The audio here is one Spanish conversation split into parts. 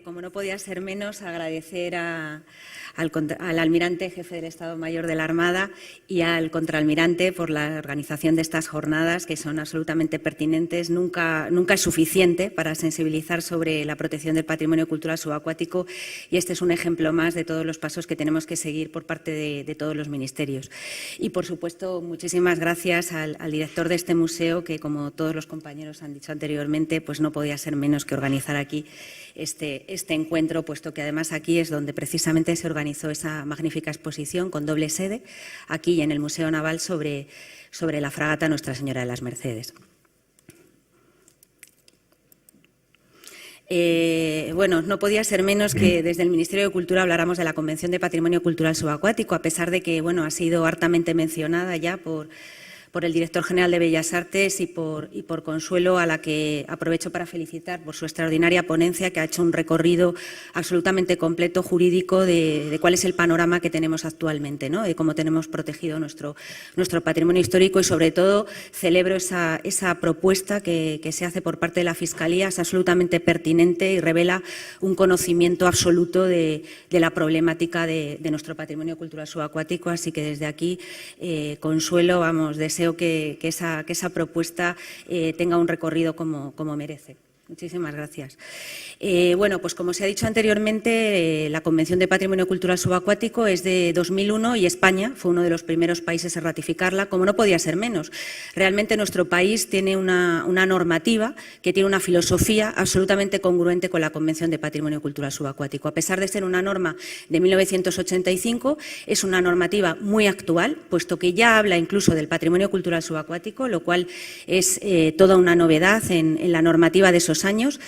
Como no podía ser menos, agradecer al almirante jefe del Estado Mayor de la Armada y al contraalmirante por la organización de estas jornadas, que son absolutamente pertinentes. Nunca es suficiente para sensibilizar sobre la protección del patrimonio cultural subacuático, y este es un ejemplo más de todos los pasos que tenemos que seguir por parte de todos los ministerios. Y, por supuesto, muchísimas gracias al director de este museo, que, como todos los compañeros han dicho anteriormente, pues no podía ser menos que organizar aquí este encuentro, puesto que además aquí es donde precisamente se organizó esa magnífica exposición con doble sede, aquí en el Museo Naval, sobre la fragata Nuestra Señora de las Mercedes. Bueno, no podía ser menos que desde el Ministerio de Cultura habláramos de la Convención de Patrimonio Cultural Subacuático, a pesar de que, bueno, ha sido hartamente mencionada ya por el director general de Bellas Artes y por Consuelo, a la que aprovecho para felicitar por su extraordinaria ponencia, que ha hecho un recorrido absolutamente completo jurídico de cuál es el panorama que tenemos actualmente, ¿no? De cómo tenemos protegido nuestro patrimonio histórico, y sobre todo celebro esa propuesta que se hace por parte de la Fiscalía. Es absolutamente pertinente y revela un conocimiento absoluto de la problemática de nuestro patrimonio cultural subacuático. Así que desde aquí, Consuelo, deseo que esa propuesta tenga un recorrido como merece. Muchísimas gracias. Bueno, pues como se ha dicho anteriormente, la Convención de Patrimonio Cultural Subacuático es de 2001 y España fue uno de los primeros países en ratificarla, como no podía ser menos. Realmente nuestro país tiene una normativa que tiene una filosofía absolutamente congruente con la Convención de Patrimonio Cultural Subacuático. A pesar de ser una norma de 1985, es una normativa muy actual, puesto que ya habla incluso del patrimonio cultural subacuático, lo cual es toda una novedad en la normativa de esos años.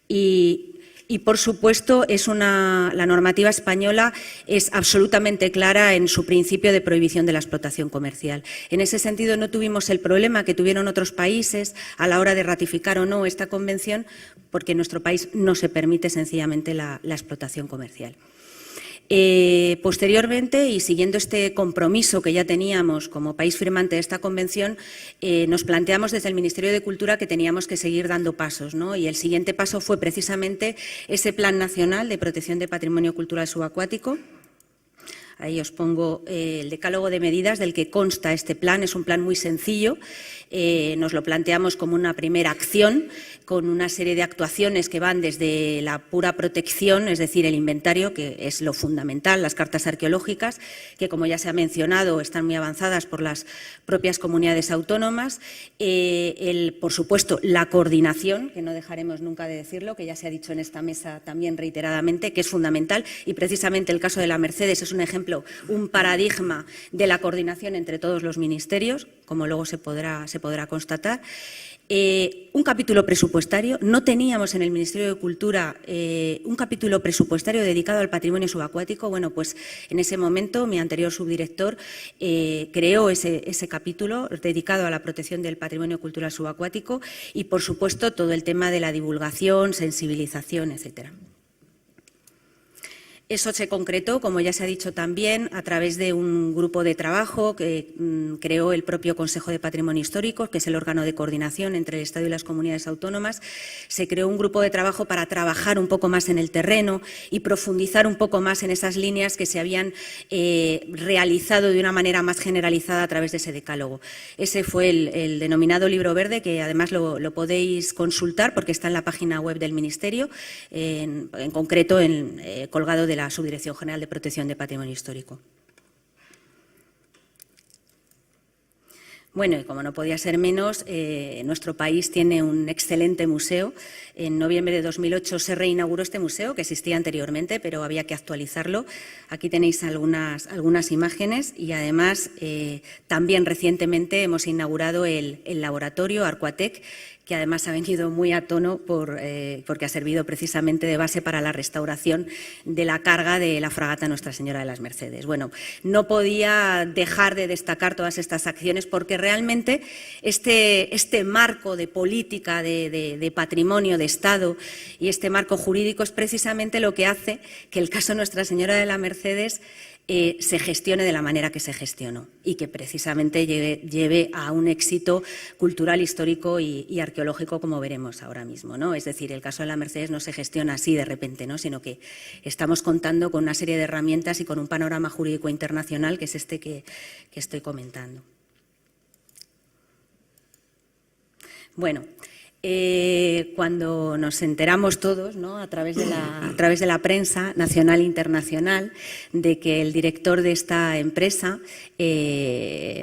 Y por supuesto, la normativa española es absolutamente clara en su principio de prohibición de la explotación comercial. En ese sentido, no tuvimos el problema que tuvieron otros países a la hora de ratificar o no esta convención, porque en nuestro país no se permite sencillamente la explotación comercial. Posteriormente, y siguiendo este compromiso que ya teníamos como país firmante de esta convención, nos planteamos desde el Ministerio de Cultura que teníamos que seguir dando pasos, ¿no? Y el siguiente paso fue precisamente ese Plan Nacional de Protección de Patrimonio Cultural Subacuático. Ahí os pongo el decálogo de medidas del que consta este plan. Es un plan muy sencillo. Nos lo planteamos como una primera acción, con una serie de actuaciones que van desde la pura protección, es decir, el inventario, que es lo fundamental, las cartas arqueológicas, que, como ya se ha mencionado, están muy avanzadas por las propias comunidades autónomas. Por supuesto, la coordinación, que no dejaremos nunca de decirlo, que ya se ha dicho en esta mesa también reiteradamente, que es fundamental, y precisamente el caso de la Mercedes es un ejemplo, un paradigma de la coordinación entre todos los ministerios, como luego se podrá constatar. Un capítulo presupuestario. No teníamos en el Ministerio de Cultura un capítulo presupuestario dedicado al patrimonio subacuático. Bueno, pues en ese momento mi anterior subdirector creó ese capítulo dedicado a la protección del patrimonio cultural subacuático y, por supuesto, todo el tema de la divulgación, sensibilización, etcétera. Eso se concretó, como ya se ha dicho también, a través de un grupo de trabajo que creó el propio Consejo de Patrimonio Histórico, que es el órgano de coordinación entre el Estado y las comunidades autónomas. Se creó un grupo de trabajo para trabajar un poco más en el terreno y profundizar un poco más en esas líneas que se habían realizado de una manera más generalizada a través de ese decálogo. Ese fue el denominado Libro Verde, que además lo podéis consultar porque está en la página web del Ministerio, en concreto colgado de la Subdirección General de Protección de Patrimonio Histórico. Bueno, y como no podía ser menos, nuestro país tiene un excelente museo. En noviembre de 2008 se reinauguró este museo, que existía anteriormente, pero había que actualizarlo. Aquí tenéis algunas imágenes y, además, también recientemente hemos inaugurado el laboratorio Arcuatec, que además ha venido muy a tono porque ha servido precisamente de base para la restauración de la carga de la fragata Nuestra Señora de las Mercedes. Bueno, no podía dejar de destacar todas estas acciones porque realmente este marco de política, de patrimonio, de Estado y este marco jurídico es precisamente lo que hace que el caso Nuestra Señora de las Mercedes se gestione de la manera que se gestionó y que precisamente lleve a un éxito cultural, histórico y arqueológico, como veremos ahora mismo, ¿no? Es decir, el caso de la Mercedes no se gestiona así de repente, ¿no? Sino que estamos contando con una serie de herramientas y con un panorama jurídico internacional que es este que estoy comentando. Bueno, cuando nos enteramos todos, ¿no? a través de la prensa nacional e internacional, de que el director de esta empresa,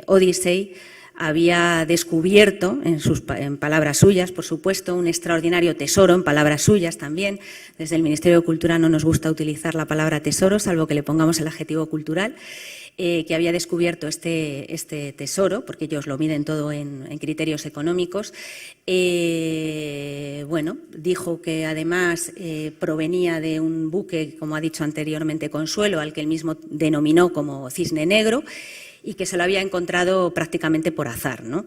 Odyssey, había descubierto, en palabras suyas, por supuesto, un extraordinario tesoro, en palabras suyas también. Desde el Ministerio de Cultura no nos gusta utilizar la palabra tesoro, salvo que le pongamos el adjetivo cultural. Que había descubierto este tesoro, porque ellos lo miden todo en criterios económicos. Bueno, dijo que además provenía de un buque, como ha dicho anteriormente Consuelo, al que él mismo denominó como Cisne Negro, y que se lo había encontrado prácticamente por azar, ¿no?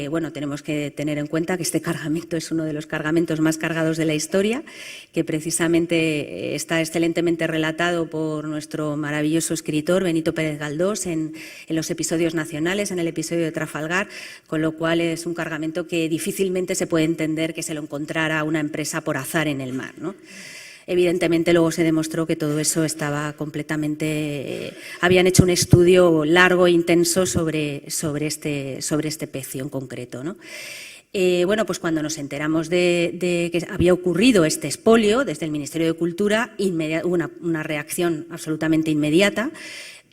Bueno, tenemos que tener en cuenta que este cargamento es uno de los cargamentos más cargados de la historia, que precisamente está excelentemente relatado por nuestro maravilloso escritor Benito Pérez Galdós en los episodios nacionales, en el episodio de Trafalgar, con lo cual es un cargamento que difícilmente se puede entender que se lo encontrara una empresa por azar en el mar, ¿no? Evidentemente, luego se demostró que todo eso estaba completamente… habían hecho un estudio largo e intenso sobre este pecio en concreto, ¿no? Bueno, pues cuando nos enteramos de que había ocurrido este expolio desde el Ministerio de Cultura, hubo una reacción absolutamente inmediata.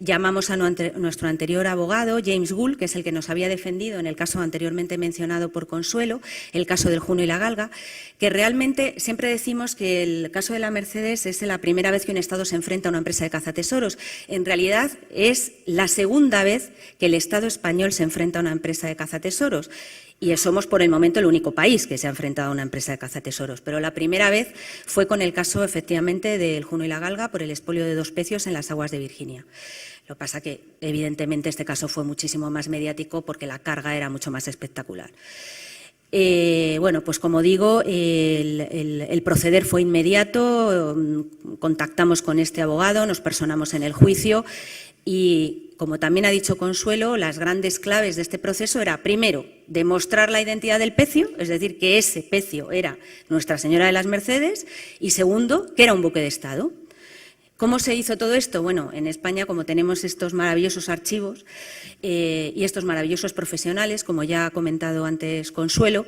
Llamamos a nuestro anterior abogado, James Gould, que es el que nos había defendido en el caso anteriormente mencionado por Consuelo, el caso del Juno y la Galga, que realmente siempre decimos que el caso de la Mercedes es la primera vez que un Estado se enfrenta a una empresa de cazatesoros. En realidad es la segunda vez que el Estado español se enfrenta a una empresa de cazatesoros. Y somos por el momento el único país que se ha enfrentado a una empresa de cazatesoros. Pero la primera vez fue con el caso, efectivamente, del Juno y la Galga por el expolio de 2 pecios en las aguas de Virginia. Lo que pasa que, evidentemente, este caso fue muchísimo más mediático porque la carga era mucho más espectacular. Bueno, pues como digo, el proceder fue inmediato, contactamos con este abogado, nos personamos en el juicio y, como también ha dicho Consuelo, las grandes claves de este proceso era, primero, demostrar la identidad del pecio, es decir, que ese pecio era Nuestra Señora de las Mercedes, y segundo, que era un buque de Estado. ¿Cómo se hizo todo esto? Bueno, en España, como tenemos estos maravillosos archivos y estos maravillosos profesionales, como ya ha comentado antes Consuelo,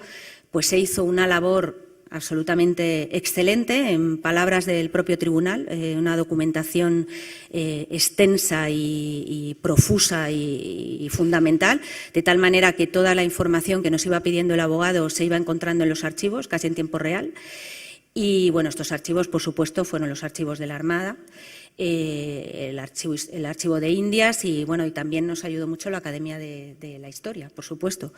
pues se hizo una labor absolutamente excelente, en palabras del propio tribunal, una documentación extensa y profusa y fundamental, de tal manera que toda la información que nos iba pidiendo el abogado se iba encontrando en los archivos, casi en tiempo real. Y bueno, estos archivos, por supuesto, fueron los archivos de la Armada, el archivo de Indias y bueno, y también nos ayudó mucho la Academia de la Historia, por supuesto.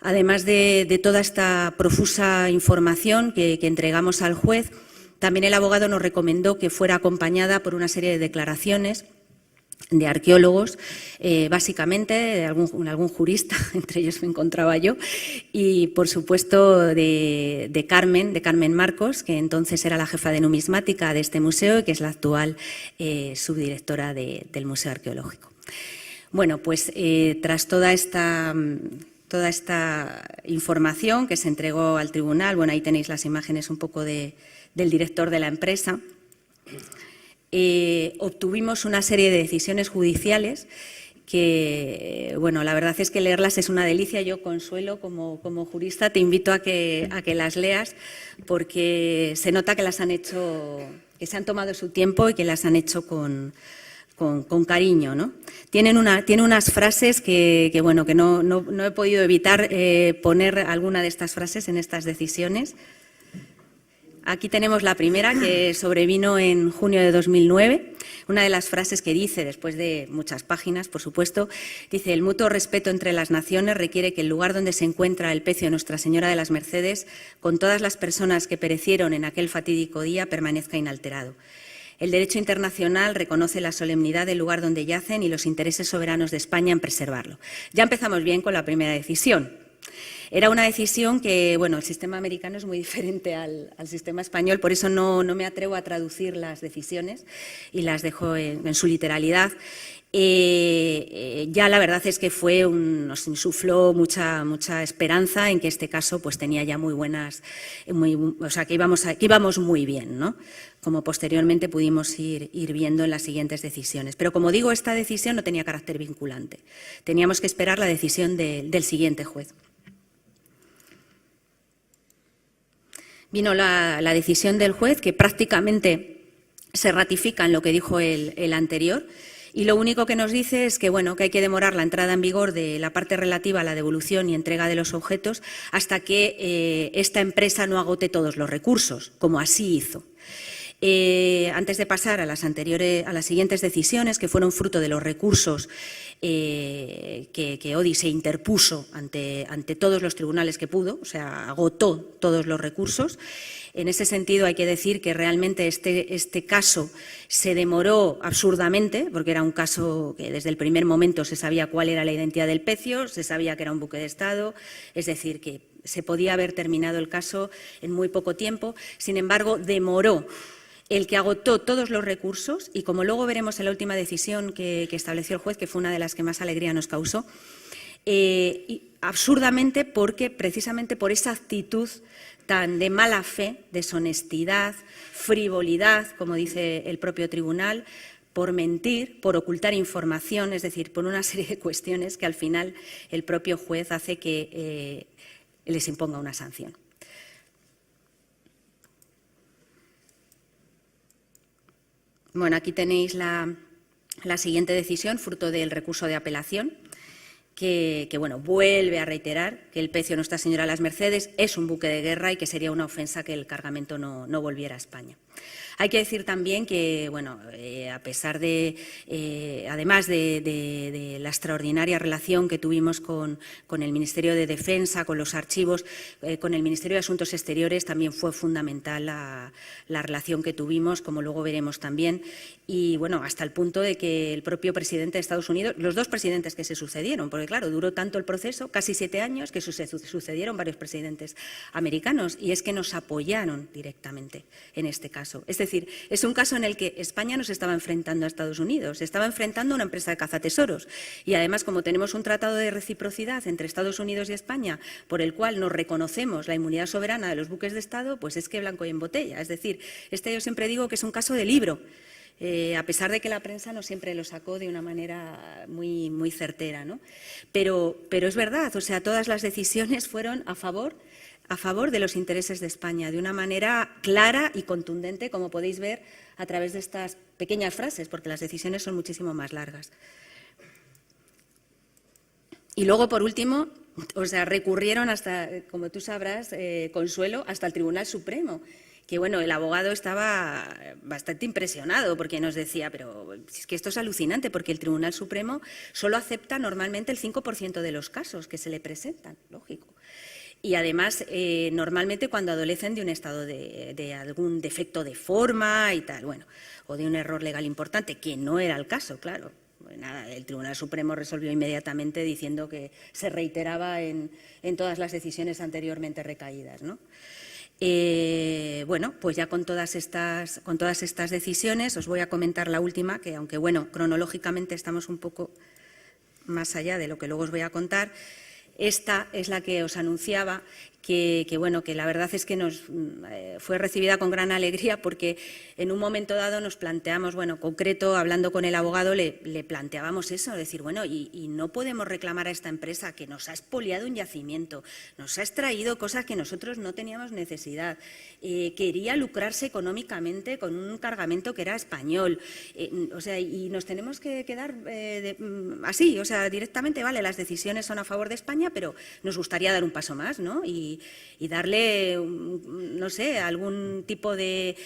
Además de toda esta profusa información que entregamos al juez, también el abogado nos recomendó que fuera acompañada por una serie de declaraciones de arqueólogos, básicamente de algún jurista, entre ellos me encontraba yo, y por supuesto de Carmen Marcos, que entonces era la jefa de numismática de este museo y que es la actual subdirectora del Museo Arqueológico. Bueno, pues tras toda esta información que se entregó al tribunal, bueno, ahí tenéis las imágenes un poco del director de la empresa, obtuvimos una serie de decisiones judiciales que, bueno, la verdad es que leerlas es una delicia. Yo, Consuelo, como jurista, te invito a que las leas porque se nota que las han hecho, que se han tomado su tiempo y que las han hecho con cariño, ¿no? Tiene unas frases que bueno, que no he podido evitar poner alguna de estas frases en estas decisiones. Aquí tenemos la primera, que sobrevino en junio de 2009. Una de las frases que dice, después de muchas páginas, por supuesto, dice: el mutuo respeto entre las naciones requiere que el lugar donde se encuentra el pecio de Nuestra Señora de las Mercedes, con todas las personas que perecieron en aquel fatídico día, permanezca inalterado. El derecho internacional reconoce la solemnidad del lugar donde yacen y los intereses soberanos de España en preservarlo. Ya empezamos bien con la primera decisión. Era una decisión que, bueno, el sistema americano es muy diferente al sistema español, por eso no me atrevo a traducir las decisiones y las dejo en su literalidad. Ya la verdad es que nos insufló mucha esperanza en que este caso pues tenía ya muy buenas, o sea, que íbamos muy bien, ¿no? Como posteriormente pudimos ir viendo en las siguientes decisiones. Pero como digo, esta decisión no tenía carácter vinculante. Teníamos que esperar la decisión del siguiente juez. Vino la decisión del juez, que prácticamente se ratifica en lo que dijo el anterior. Y lo único que nos dice es que, bueno, que hay que demorar la entrada en vigor de la parte relativa a la devolución y entrega de los objetos hasta que esta empresa no agote todos los recursos, como así hizo. Antes de pasar a las siguientes decisiones, que fueron fruto de los recursos que Odi se interpuso ante todos los tribunales que pudo, o sea, agotó todos los recursos. En ese sentido, hay que decir que realmente este caso se demoró absurdamente, porque era un caso que desde el primer momento se sabía cuál era la identidad del pecio, se sabía que era un buque de Estado, es decir, que se podía haber terminado el caso en muy poco tiempo. Sin embargo, demoró el que agotó todos los recursos y, como luego veremos en la última decisión que estableció el juez, que fue una de las que más alegría nos causó, absurdamente porque precisamente por esa actitud tan de mala fe, deshonestidad, frivolidad, como dice el propio tribunal, por mentir, por ocultar información, es decir, por una serie de cuestiones que al final el propio juez hace que les imponga una sanción. Bueno, aquí tenéis la siguiente decisión, fruto del recurso de apelación, que bueno, vuelve a reiterar que el pecio Nuestra Señora de las Mercedes es un buque de guerra y que sería una ofensa que el cargamento no volviera a España. Hay que decir también que, bueno, a pesar de, además de la extraordinaria relación que tuvimos con el Ministerio de Defensa, con los archivos, con el Ministerio de Asuntos Exteriores, también fue fundamental la relación que tuvimos, como luego veremos también, y bueno, hasta el punto de que el propio presidente de Estados Unidos, los dos presidentes que se sucedieron, porque claro, duró tanto el proceso, casi 7 años, que sucedieron varios presidentes americanos, y es que nos apoyaron directamente en este caso. Es decir, es un caso en el que España no se estaba enfrentando a Estados Unidos, se estaba enfrentando a una empresa de cazatesoros. Y además, como tenemos un tratado de reciprocidad entre Estados Unidos y España, por el cual nos reconocemos la inmunidad soberana de los buques de Estado, pues es que blanco y en botella. Es decir, yo siempre digo que es un caso de libro, a pesar de que la prensa no siempre lo sacó de una manera muy certera, ¿no? Pero es verdad, o sea, todas las decisiones fueron a favor de los intereses de España, de una manera clara y contundente, como podéis ver a través de estas pequeñas frases, porque las decisiones son muchísimo más largas. Y luego, por último, o sea, recurrieron hasta, como tú sabrás, Consuelo, hasta el Tribunal Supremo, que bueno, el abogado estaba bastante impresionado porque nos decía, pero es que esto es alucinante porque el Tribunal Supremo solo acepta normalmente el 5% de los casos que se le presentan, lógico. Y además, normalmente cuando adolecen de un estado de algún defecto de forma y tal, bueno, o de un error legal importante, que no era el caso, claro. Nada, el Tribunal Supremo resolvió inmediatamente diciendo que se reiteraba en todas las decisiones anteriormente recaídas, ¿no? Bueno, pues ya con todas estas decisiones os voy a comentar la última, que aunque bueno, cronológicamente estamos un poco más allá de lo que luego os voy a contar. Esta es la que os anunciaba, que bueno, que la verdad es que nos fue recibida con gran alegría porque en un momento dado nos planteamos, bueno, concreto, hablando con el abogado, le planteábamos eso, decir, bueno, y no podemos reclamar a esta empresa que nos ha expoliado un yacimiento, nos ha extraído cosas que nosotros no teníamos necesidad, quería lucrarse económicamente con un cargamento que era español, o sea, y nos tenemos que quedar así, o sea, directamente, vale, las decisiones son a favor de España, pero nos gustaría dar un paso más, ¿no? Y darle, no sé, algún tipo que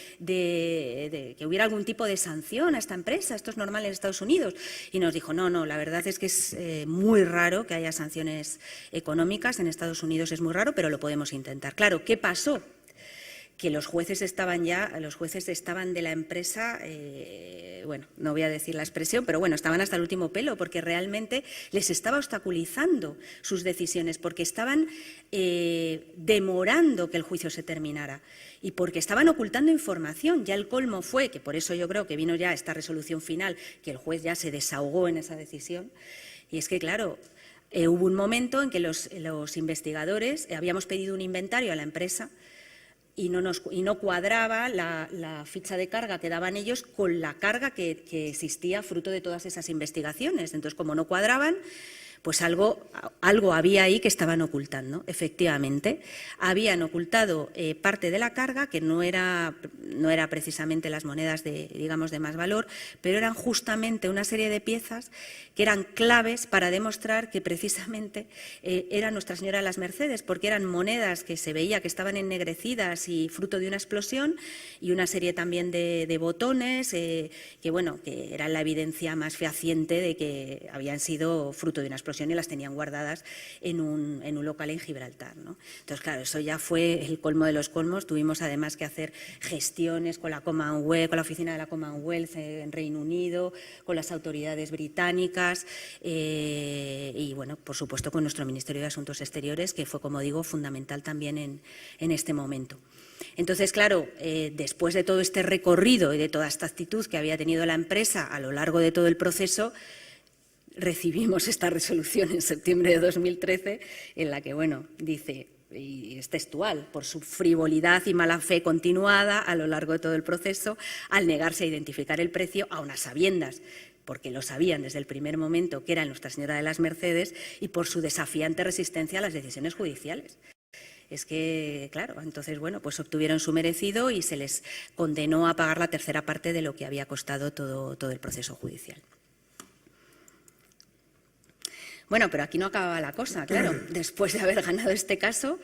hubiera algún tipo de sanción a esta empresa, esto es normal en Estados Unidos. Y nos dijo, no, la verdad es que es muy raro que haya sanciones económicas, en Estados Unidos es muy raro, pero lo podemos intentar. Claro, ¿qué pasó? que los jueces estaban de la empresa, bueno, no voy a decir la expresión, pero bueno, estaban hasta el último pelo, porque realmente les estaba obstaculizando sus decisiones, porque estaban demorando que el juicio se terminara y porque estaban ocultando información. Ya el colmo fue, que por eso yo creo que vino ya esta resolución final, que el juez ya se desahogó en esa decisión, y es que, claro, hubo un momento en que los investigadores habíamos pedido un inventario a la empresa y no cuadraba la ficha de carga que daban ellos con la carga que existía fruto de todas esas investigaciones. Entonces, como no cuadraban, pues algo había ahí que estaban ocultando. Efectivamente, habían ocultado parte de la carga, que no era precisamente las monedas digamos, de más valor, pero eran justamente una serie de piezas que eran claves para demostrar que precisamente era Nuestra Señora de las Mercedes, porque eran monedas que se veía que estaban ennegrecidas y fruto de una explosión, y una serie también de botones que eran la evidencia más fehaciente de que habían sido fruto de una explosión y las tenían guardadas en un local en Gibraltar, ¿no? Entonces, claro, eso ya fue el colmo de los colmos. Tuvimos además que hacer gestiones con la Commonwealth, con la oficina de la Commonwealth en Reino Unido, con las autoridades británicas y, bueno, por supuesto con nuestro Ministerio de Asuntos Exteriores, que fue, como digo, fundamental también en este momento. Entonces, claro, después de todo este recorrido y de toda esta actitud que había tenido la empresa a lo largo de todo el proceso, recibimos esta resolución en septiembre de 2013 en la que, bueno, dice, y es textual, por su frivolidad y mala fe continuada a lo largo de todo el proceso, al negarse a identificar el precio a unas sabiendas, porque lo sabían desde el primer momento que era Nuestra Señora de las Mercedes, y por su desafiante resistencia a las decisiones judiciales. Es que, claro, entonces, bueno, pues obtuvieron su merecido y se les condenó a pagar la tercera parte de lo que había costado todo el proceso judicial. Bueno, pero aquí no acababa la cosa, claro. Después de haber ganado este caso,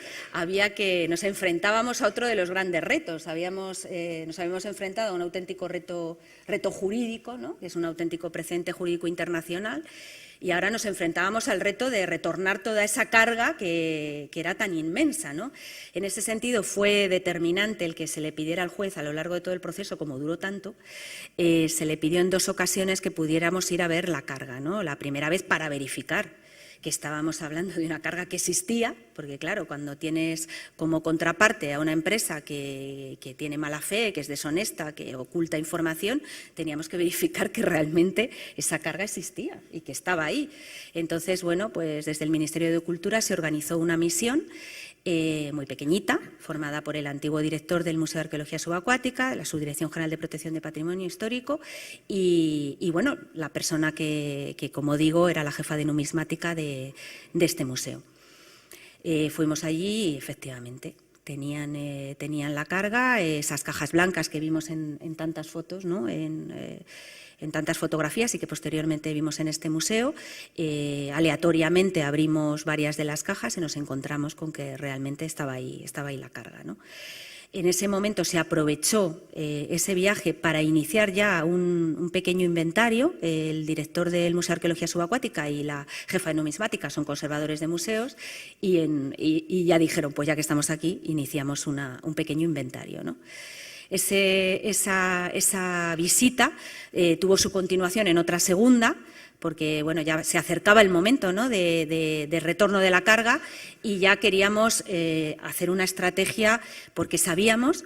nos enfrentábamos a otro de los grandes retos. Nos habíamos enfrentado a un auténtico reto jurídico, ¿no?, que es un auténtico precedente jurídico internacional, y ahora nos enfrentábamos al reto de retornar toda esa carga que era tan inmensa, ¿no? En ese sentido fue determinante el que se le pidiera al juez a lo largo de todo el proceso, como duró tanto, se le pidió en 2 ocasiones que pudiéramos ir a ver la carga, ¿no? La primera vez para verificar que estábamos hablando de una carga que existía, porque claro, cuando tienes como contraparte a una empresa que tiene mala fe, que es deshonesta, que oculta información, teníamos que verificar que realmente esa carga existía y que estaba ahí. Entonces, bueno, pues desde el Ministerio de Cultura se organizó una misión muy pequeñita, formada por el antiguo director del Museo de Arqueología Subacuática, de la Subdirección General de Protección de Patrimonio Histórico y bueno, la persona que, como digo, era la jefa de numismática de este museo. Fuimos allí y, efectivamente, tenían la carga, esas cajas blancas que vimos en tantas fotos, ¿no?, en tantas fotografías y que posteriormente vimos en este museo. Aleatoriamente abrimos varias de las cajas y nos encontramos con que realmente estaba ahí la carga, ¿no? En ese momento se aprovechó ese viaje para iniciar ya un pequeño inventario. El director del Museo de Arqueología Subacuática y la jefa de numismática son conservadores de museos y ya dijeron, pues ya que estamos aquí, iniciamos un pequeño inventario, ¿no? Esa visita tuvo su continuación en otra segunda, porque bueno, ya se acercaba el momento, ¿no?, de retorno de la carga y ya queríamos hacer una estrategia, porque sabíamos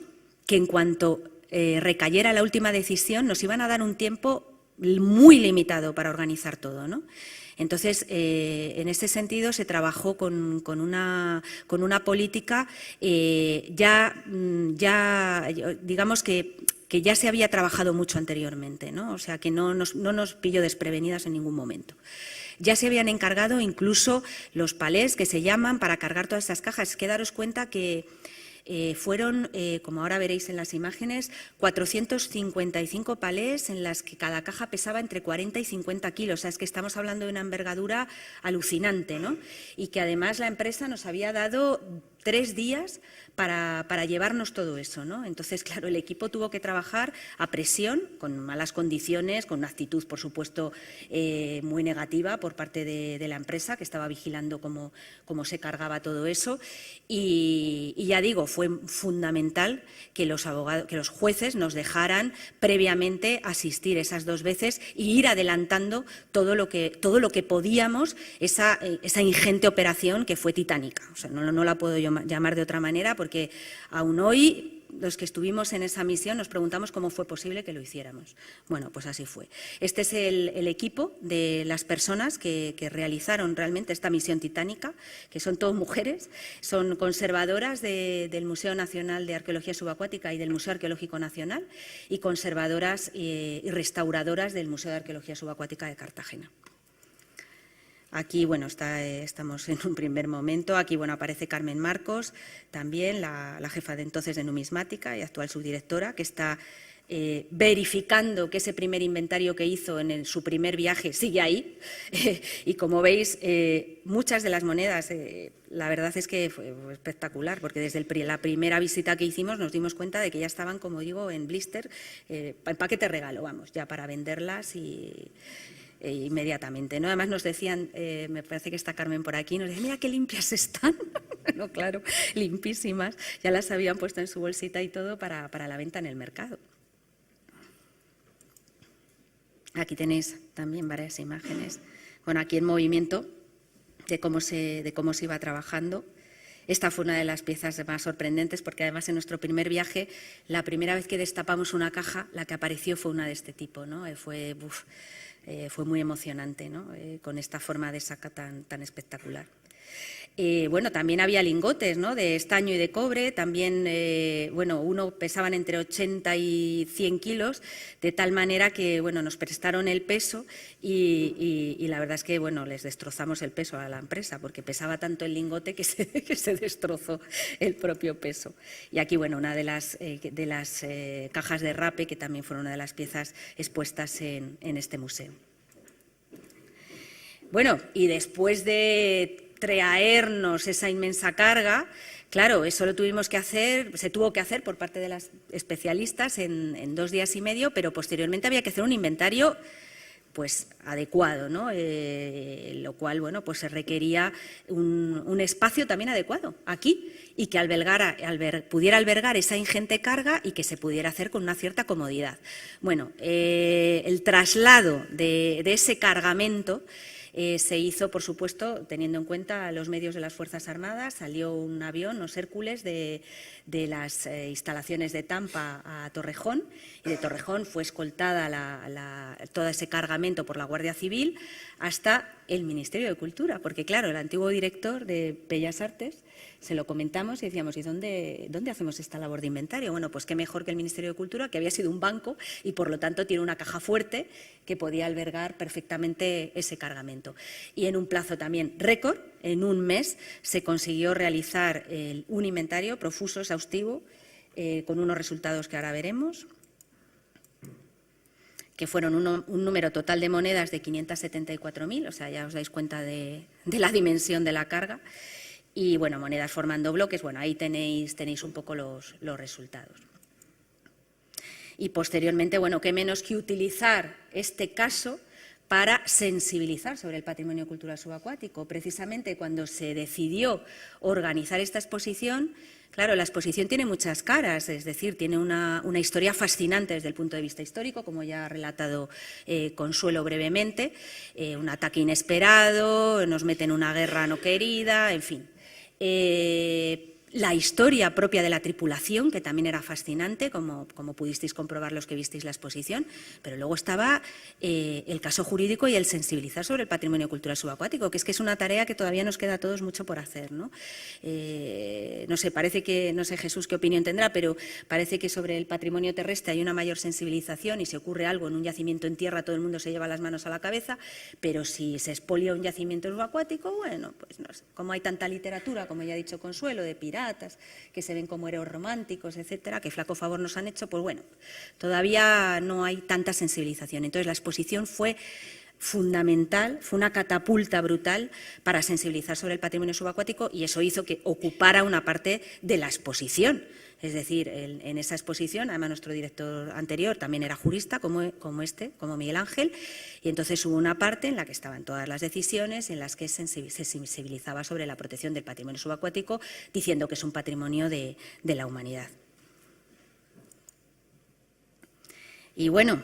que en cuanto recayera la última decisión nos iban a dar un tiempo muy limitado para organizar todo, ¿no? Entonces, en ese sentido, se trabajó con una política digamos que ya se había trabajado mucho anteriormente, ¿no? O sea, que no nos pilló desprevenidas en ningún momento. Ya se habían encargado incluso los palés que se llaman para cargar todas esas cajas. Es que daros cuenta que fueron, como ahora veréis en las imágenes, 455 palés en las que cada caja pesaba entre 40 y 50 kilos. O sea, es que estamos hablando de una envergadura alucinante, ¿no? Y que además la empresa nos había dado 3 días para llevarnos todo eso, ¿no? Entonces, claro, el equipo tuvo que trabajar a presión, con malas condiciones, con una actitud, por supuesto, muy negativa por parte de la empresa, que estaba vigilando cómo se cargaba todo eso. Y ya digo, fue fundamental que los jueces nos dejaran previamente asistir esas 2 veces y ir adelantando todo lo que podíamos, esa ingente operación que fue titánica. O sea, no la puedo llamar de otra manera, porque aún hoy los que estuvimos en esa misión nos preguntamos cómo fue posible que lo hiciéramos. Bueno, pues así fue. Este es el equipo de las personas que realizaron realmente esta misión titánica, que son todas mujeres, son conservadoras del Museo Nacional de Arqueología Subacuática y del Museo Arqueológico Nacional, y conservadoras y restauradoras del Museo de Arqueología Subacuática de Cartagena. Aquí, bueno, estamos en un primer momento. Aquí, bueno, aparece Carmen Marcos, también la jefa de entonces de numismática y actual subdirectora, que está verificando que ese primer inventario que hizo en su primer viaje sigue ahí. Y como veis, muchas de las monedas, la verdad es que fue espectacular, porque desde la primera visita que hicimos nos dimos cuenta de que ya estaban, como digo, en blister, paquete regalo, vamos, ya para venderlas inmediatamente, ¿no? Además nos decían, me parece que está Carmen por aquí, nos decían, mira qué limpias están. No, claro, limpísimas, ya las habían puesto en su bolsita y todo para la venta en el mercado. Aquí tenéis también varias imágenes. Bueno, aquí en movimiento de cómo se iba trabajando. Esta fue una de las piezas más sorprendentes, porque además en nuestro primer viaje, la primera vez que destapamos una caja, la que apareció fue una de este tipo, ¿no? Fue muy emocionante, ¿no? Con esta forma de saca tan espectacular. Bueno, también había lingotes, ¿no?, de estaño y de cobre, también, bueno, uno pesaban entre 80 y 100 kilos, de tal manera que, bueno, nos prestaron el peso y la verdad es que, bueno, les destrozamos el peso a la empresa, porque pesaba tanto el lingote que se destrozó el propio peso. Y aquí, bueno, una de las cajas de rape, que también fueron una de las piezas expuestas en este museo. Bueno, y después de traernos esa inmensa carga, claro, eso lo tuvimos que hacer, se tuvo que hacer por parte de las especialistas en 2 días y medio, pero posteriormente había que hacer un inventario pues adecuado, ¿no? Lo cual, bueno, pues se requería un espacio también adecuado aquí, y que pudiera albergar esa ingente carga y que se pudiera hacer con una cierta comodidad. Bueno, el traslado de ese cargamento se hizo, por supuesto, teniendo en cuenta los medios de las Fuerzas Armadas. Salió un avión, los Hércules, de las instalaciones de Tampa a Torrejón, y de Torrejón fue escoltada todo ese cargamento por la Guardia Civil hasta el Ministerio de Cultura, porque, claro, el antiguo director de Bellas Artes, se lo comentamos y decíamos, ¿y dónde hacemos esta labor de inventario? Bueno, pues qué mejor que el Ministerio de Cultura, que había sido un banco y, por lo tanto, tiene una caja fuerte que podía albergar perfectamente ese cargamento. Y en un plazo también récord, en un mes, se consiguió realizar un inventario profuso, exhaustivo, con unos resultados que ahora veremos, que fueron un número total de monedas de 574.000, o sea, ya os dais cuenta de la dimensión de la carga. Y, bueno, monedas formando bloques, bueno, ahí tenéis un poco los resultados. Y posteriormente, bueno, qué menos que utilizar este caso para sensibilizar sobre el patrimonio cultural subacuático. Precisamente cuando se decidió organizar esta exposición, claro, la exposición tiene muchas caras, es decir, tiene una historia fascinante desde el punto de vista histórico, como ya ha relatado Consuelo brevemente, un ataque inesperado, nos mete en una guerra no querida, en fin. La historia propia de la tripulación, que también era fascinante, como pudisteis comprobar los que visteis la exposición, pero luego estaba el caso jurídico y el sensibilizar sobre el patrimonio cultural subacuático, que es una tarea que todavía nos queda a todos mucho por hacer, ¿no? No sé, no sé Jesús qué opinión tendrá, pero parece que sobre el patrimonio terrestre hay una mayor sensibilización y si ocurre algo en un yacimiento en tierra todo el mundo se lleva las manos a la cabeza, pero si se expolia un yacimiento subacuático, bueno, pues no sé, como hay tanta literatura, como ya ha dicho Consuelo, de piratas, que se ven como héroes románticos, etcétera, que flaco favor nos han hecho, pues bueno, todavía no hay tanta sensibilización. Entonces la exposición fue fundamental, fue una catapulta brutal para sensibilizar sobre el patrimonio subacuático, y eso hizo que ocupara una parte de la exposición. Es decir, en esa exposición, además nuestro director anterior también era jurista, como Miguel Ángel, y entonces hubo una parte en la que estaban todas las decisiones, en las que se sensibilizaba sobre la protección del patrimonio subacuático, diciendo que es un patrimonio de la humanidad. Y bueno,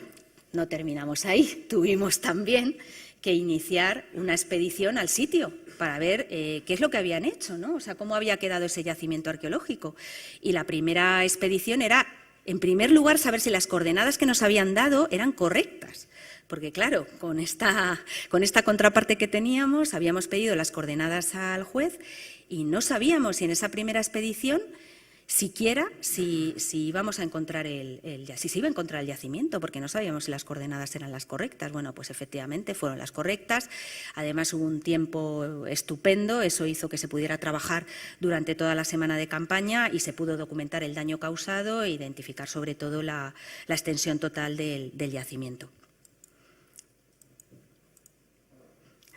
no terminamos ahí, tuvimos también que iniciar una expedición al sitio para ver qué es lo que habían hecho, ¿no? O sea, cómo había quedado ese yacimiento arqueológico. Y la primera expedición era, en primer lugar, saber si las coordenadas que nos habían dado eran correctas. Porque, claro, con esta contraparte que teníamos, habíamos pedido las coordenadas al juez y no sabíamos si en esa primera expedición siquiera si íbamos a encontrar si se iba a encontrar el yacimiento, porque no sabíamos si las coordenadas eran las correctas. Bueno, pues efectivamente fueron las correctas. Además hubo un tiempo estupendo, eso hizo que se pudiera trabajar durante toda la semana de campaña y se pudo documentar el daño causado e identificar sobre todo la extensión total del yacimiento.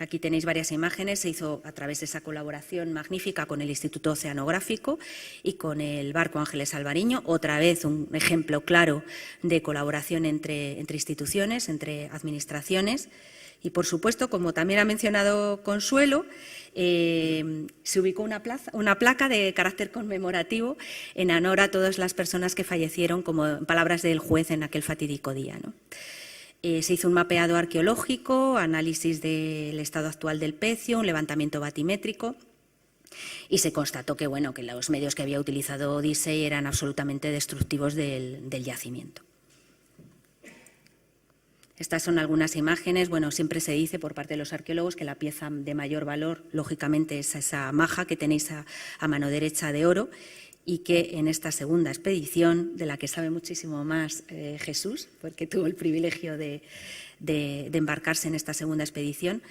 Aquí tenéis varias imágenes, se hizo a través de esa colaboración magnífica con el Instituto Oceanográfico y con el barco Ángeles Alvariño, otra vez un ejemplo claro de colaboración entre instituciones, entre administraciones. Y, por supuesto, como también ha mencionado Consuelo, se ubicó una placa de carácter conmemorativo en honor a todas las personas que fallecieron, como en palabras del juez, en aquel fatídico día, ¿no? Se hizo un mapeado arqueológico, análisis del estado actual del pecio, un levantamiento batimétrico y se constató que, bueno, que los medios que había utilizado Odisei eran absolutamente destructivos del yacimiento. Estas son algunas imágenes. Bueno, siempre se dice por parte de los arqueólogos que la pieza de mayor valor, lógicamente, es esa maja que tenéis a mano derecha de oro, y que en esta segunda expedición, de la que sabe muchísimo más Jesús, porque tuvo el privilegio de embarcarse en esta segunda expedición.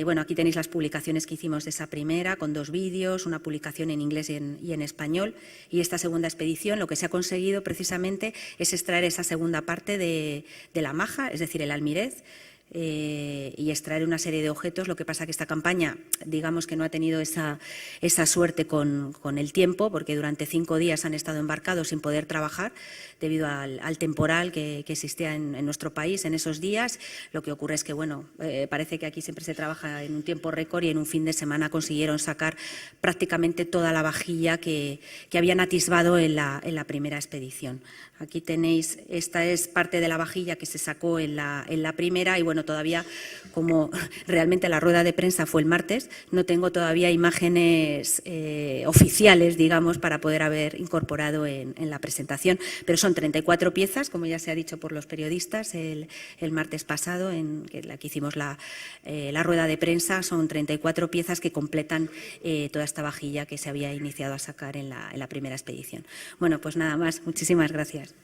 Bueno, aquí tenéis las publicaciones que hicimos de esa primera, con 2 vídeos, una publicación en inglés y en español. Y esta segunda expedición, lo que se ha conseguido precisamente es extraer esa segunda parte de la maja, es decir, el almirez, y extraer una serie de objetos. Lo que pasa que esta campaña, digamos que no ha tenido esa suerte con el tiempo, porque durante 5 días han estado embarcados sin poder trabajar debido al temporal que existía en nuestro país en esos días. Lo que ocurre es que, bueno, parece que aquí siempre se trabaja en un tiempo récord y en un fin de semana consiguieron sacar prácticamente toda la vajilla que habían atisbado en la primera expedición. Aquí tenéis, esta es parte de la vajilla que se sacó en la primera y, bueno, todavía, como realmente la rueda de prensa fue el martes, no tengo todavía imágenes oficiales, digamos, para poder haber incorporado en la presentación, pero son 34 piezas, como ya se ha dicho por los periodistas el martes pasado, en la que hicimos la rueda de prensa. Son 34 piezas que completan toda esta vajilla que se había iniciado a sacar en la primera expedición. Bueno, pues nada más, muchísimas gracias.